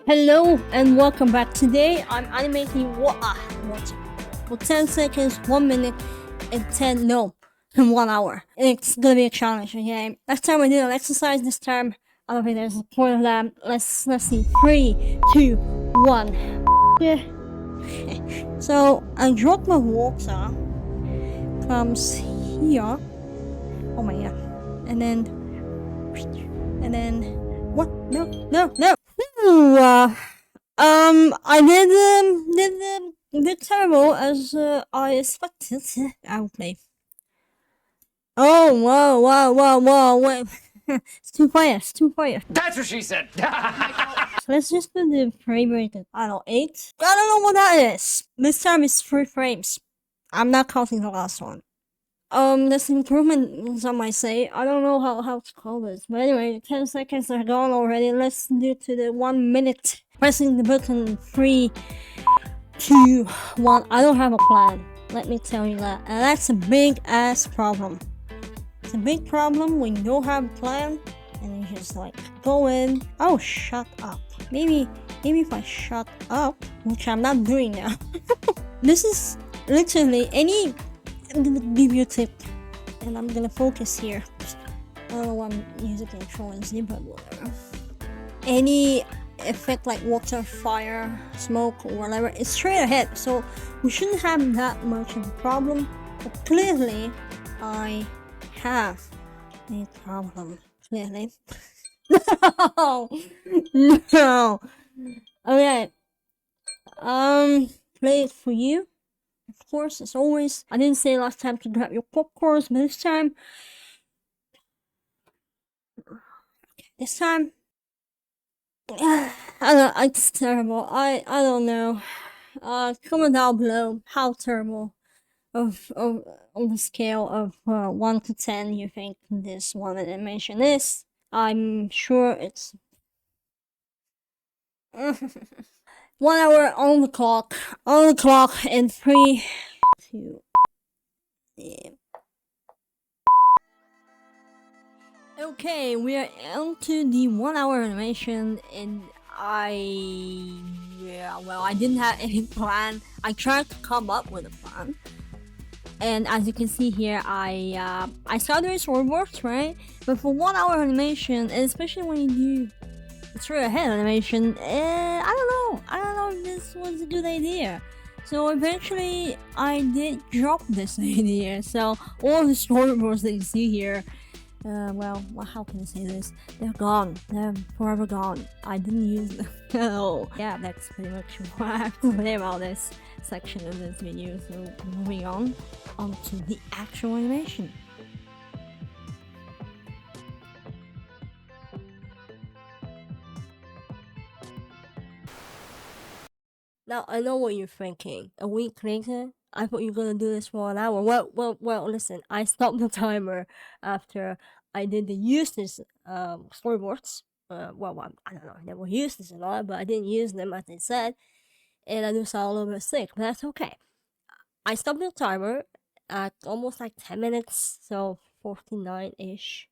Hello and welcome back. Today I'm animating what for 10 seconds, 1 minute, and 10 no, in 1 hour. It's gonna be a challenge, okay? Last time I did an exercise, this time I don't think there's a point of that. Let's see. 3, 2, 1. Yeah. So a drop of water comes here. Oh my god. And then what? No. I did terrible as I expected. I will play. Oh, whoa, wait. It's too fast. That's what she said. So let's just put the frame rate at, I don't know, 8? I don't know what that is. This time it's 3 frames. I'm not counting the last one. There's improvement, some might say. I don't know how to call this. But anyway, 10 seconds are gone already. Let's do to the 1 minute. Pressing the button 3, 2, 1. I don't have a plan. Let me tell you that. And that's a big ass problem. It's a big problem when you don't have a plan and you just like go in. Oh, shut up. Maybe if I shut up, which I'm not doing now. This is literally any. I'm gonna give you a tip, and I'm gonna focus here. I don't know what music influence you, but whatever. Any effect like water, fire, smoke, or whatever, it's straight ahead, so we shouldn't have that much of a problem. But clearly, I have a problem. Clearly. No. Okay. Play it for you. Of course, as always, I didn't say last time to grab your popcorns, but this time, I don't. It's terrible. I don't know. Comment down below how terrible of on the scale of 1 to 10 you think this one animation is. I'm sure it's 1 hour on the clock. In 3, 2. Yeah. Okay, we are on to the 1 hour animation, and I didn't have any plan. I tried to come up with a plan, and as you can see here, I started doing storyboards, right? But for 1 hour animation, and especially when you do straight ahead animation, I don't know if this was a good idea. So eventually, I did drop this idea. So all the storyboards that you see here, how can I say this? They're gone. They're forever gone. I didn't use them. Oh, yeah, that's pretty much what I have to say about this section of this video. So moving on to the actual animation. Now I know what you're thinking. A week later, I thought you were gonna do this for an hour. Well. Listen, I stopped the timer after I did the useless storyboards. I don't know. I never used this a lot, but I didn't use them as I said, and I do sound a little bit sick. But that's okay. I stopped the timer at almost like 10 minutes, so 49-ish.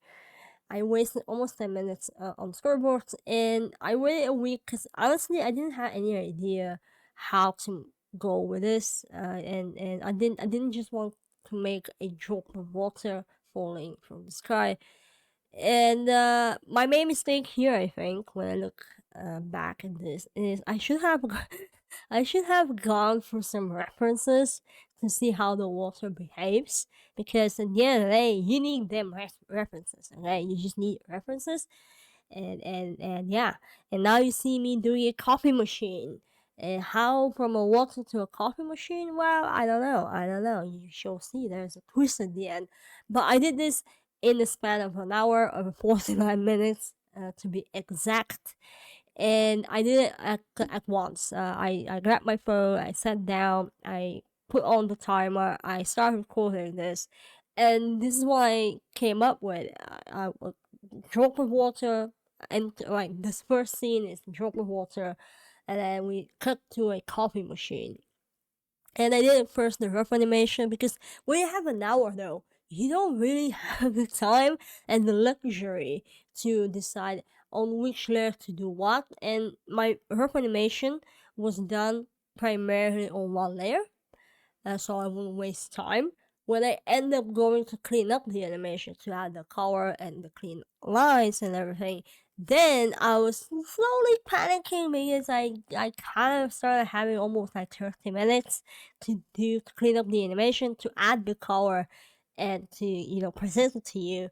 I wasted almost 10 minutes on storyboards, and I waited a week because honestly, I didn't have any idea how to go with this, and I didn't just want to make a drop of water falling from the sky. And my main mistake here, I think, when I look back at this, is I should have I should have gone for some references to see how the water behaves, because at the end of the day, you need them references. Okay, you just need references, and yeah. And now you see me doing a coffee machine. And how from a water to a coffee machine? Well, I don't know. You shall see. There's a twist at the end. But I did this in the span of an hour, of 49 minutes, to be exact. And I did it at once. I grabbed my phone, I sat down, I put on the timer, I started recording this. And this is what I came up with. I drop of water, and like this first scene is drop of water, and then we cut to a coffee machine. And I did it first the rough animation, because when you have an hour though, you don't really have the time and the luxury to decide, on which layer to do what, and my rough animation was done primarily on one layer, so I wouldn't waste time. When I end up going to clean up the animation to add the color and the clean lines and everything, then I was slowly panicking because I kind of started having almost like 30 minutes to clean up the animation, to add the color, and to present it to you.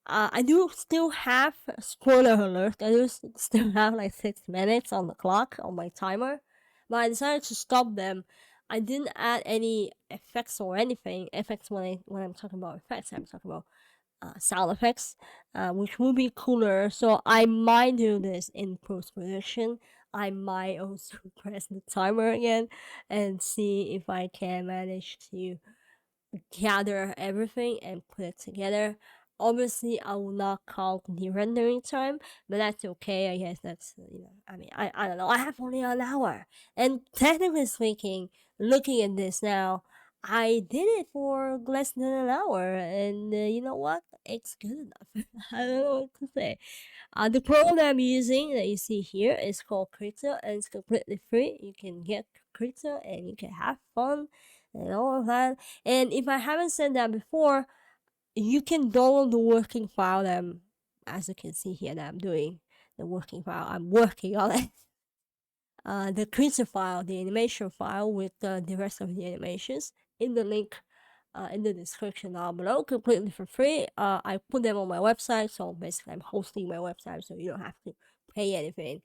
I do still have, spoiler alert, I do still have like 6 minutes on the clock on my timer, but I decided to stop them. I didn't add any effects or anything. Effects, when I'm talking about effects, I'm talking about sound effects, which will be cooler. So I might do this in post production. I might also press the timer again and see if I can manage to gather everything and put it together. Obviously, I will not count the rendering time, but that's okay. I guess that's, I mean, I don't know. I have only an hour. And technically speaking, looking at this now, I did it for less than an hour. And you know what? It's good enough. I don't know what to say. The program that I'm using that you see here is called Krita, and it's completely free. You can get Krita and you can have fun and all of that. And if I haven't said that before, you can download the working file that as you can see here, that I'm doing the working file. I'm working on it. The creature file, the animation file with the rest of the animations in the link in the description down below, completely for free. I put them on my website, so basically I'm hosting my website, so you don't have to pay anything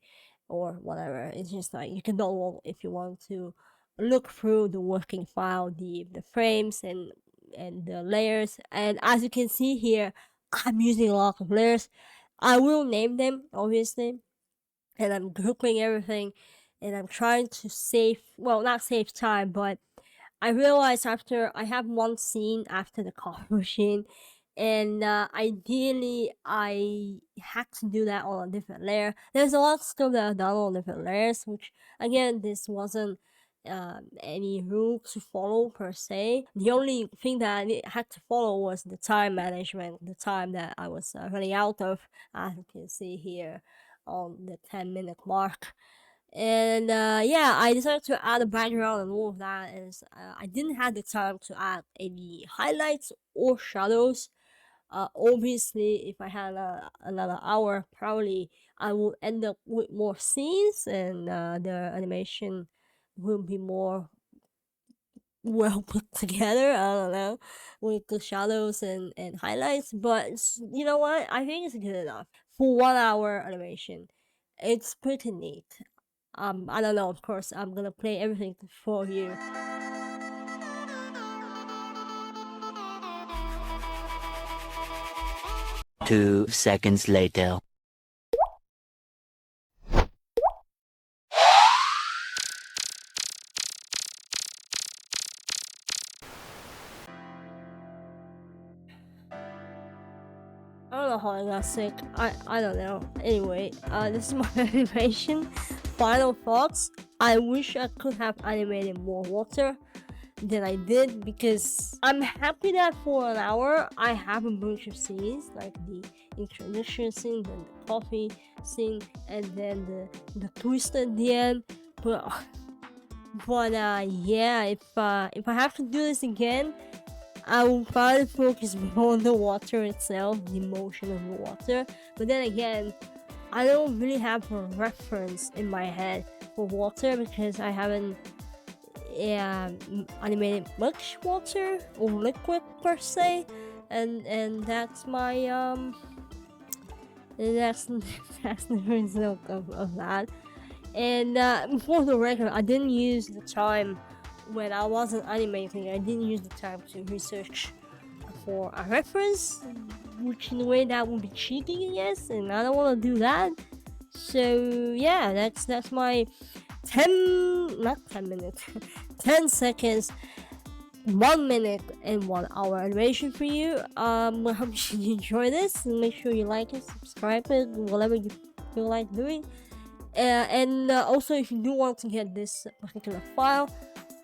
or whatever. It's just like you can download if you want to look through the working file, the frames and the layers. And as you can see here, I'm using a lot of layers. I will name them obviously, and I'm grouping everything, and I'm trying to save, well, not save time, but I realized after I have one scene after the coffee machine, and ideally I had to do that on a different layer. There's a lot of stuff that I've done on different layers, which again, this wasn't any rule to follow per se. The only thing that I had to follow was the time management, the time that I was running out of, as you can see here on the 10-minute mark. And yeah, I decided to add a background and all of that. Is I didn't have the time to add any highlights or shadows. Obviously, if I had another hour, probably I will end up with more scenes, and the animation will be more well put together. I don't know, with the shadows and highlights. But you know what? I think it's good enough for 1 hour animation. It's pretty neat. I don't know. Of course, I'm gonna play everything for you. 2 seconds later. I don't know how I got sick. I don't know. Anyway, this is my animation. Final thoughts. I wish I could have animated more water than I did, because I'm happy that for an hour I have a bunch of scenes, like the introduction scene, then the coffee scene, and then the twist at the end. But yeah, if I have to do this again, I will probably focus more on the water itself, the motion of the water. But then again, I don't really have a reference in my head for water, because I haven't animated much water or liquid per se, and that's my that's that's the result of that. And for the record, I didn't use the time when I wasn't animating. I didn't use the time to research for a reference, which in a way that would be cheating, I guess, and I don't want to do that. So yeah, that's my 10 seconds, 1 minute and 1 hour animation for you. I hope you enjoy this, and make sure you like it, subscribe it, whatever you feel like doing. And also, if you do want to get this particular file,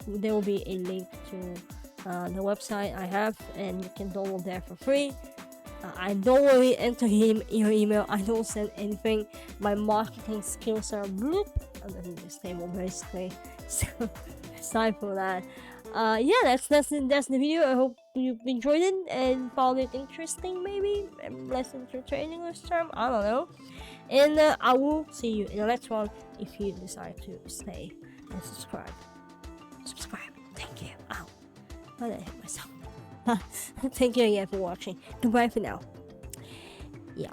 there will be a link to the website I have, and you can download there for free. I don't really enter your email. I don't send anything. My marketing skills are bloop under this table basically. So aside from that, yeah, that's the video. I hope you enjoyed it and found it interesting, maybe less entertaining this time. I don't know. And I will see you in the next one if you decide to stay and subscribe. Subscribe. Thank you. Ow. Why did I hit myself? Thank you again for watching. Goodbye for now. Yeah.